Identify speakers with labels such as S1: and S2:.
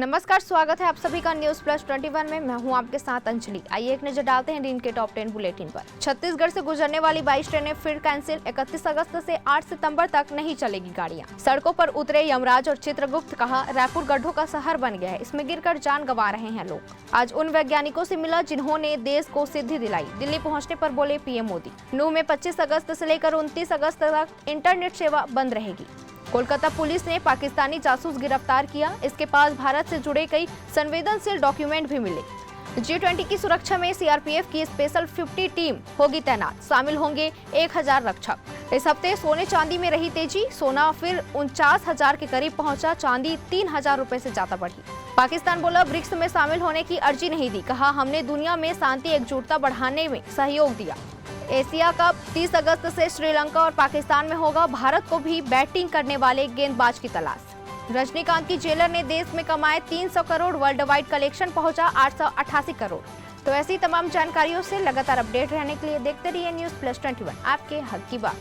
S1: नमस्कार, स्वागत है आप सभी का न्यूज प्लस 21 में। मैं हूं आपके साथ अंजलि। आइए एक नजर डालते हैं दिन के टॉप 10 बुलेटिन पर। छत्तीसगढ़ से गुजरने वाली 22 ट्रेनें फिर कैंसिल। 31 अगस्त से 8 सितंबर तक नहीं चलेगी गाड़ियां। सड़कों पर उतरे यमराज और चित्रगुप्त, कहा रायपुर गड्ढों का शहर बन गया है, इसमें गिरकर जान गंवा रहे हैं लोग। आज उन वैज्ञानिकों से मिला जिन्होंने देश को सिद्धि दिलाई। दिल्ली पहुँचने पर बोले पीएम मोदी। नूह में 25 अगस्त से लेकर 29 अगस्त तक इंटरनेट सेवा बंद रहेगी। कोलकाता पुलिस ने पाकिस्तानी जासूस गिरफ्तार किया। इसके पास भारत से जुड़े कई संवेदनशील डॉक्यूमेंट भी मिले। G20 की सुरक्षा में सीआरपीएफ की स्पेशल 50 टीम होगी तैनात। शामिल होंगे 1000 रक्षक। इस हफ्ते सोने चांदी में रही तेजी। सोना फिर 49,000 के करीब पहुंचा। चांदी 3,000 रुपए से ज्यादा बढ़ी। पाकिस्तान बोला ब्रिक्स में शामिल होने की अर्जी नहीं दी। कहा हमने दुनिया में शांति एकजुटता बढ़ाने में सहयोग दिया। एशिया कप 30 अगस्त से श्रीलंका और पाकिस्तान में होगा। भारत को भी बैटिंग करने वाले गेंदबाज की तलाश। रजनीकांत की जेलर ने देश में कमाए 300 करोड़। वर्ल्ड वाइड कलेक्शन पहुंचा 888 करोड़। तो ऐसी तमाम जानकारियों से लगातार अपडेट रहने के लिए देखते रहिए न्यूज प्लस 21, आपके हक की बात।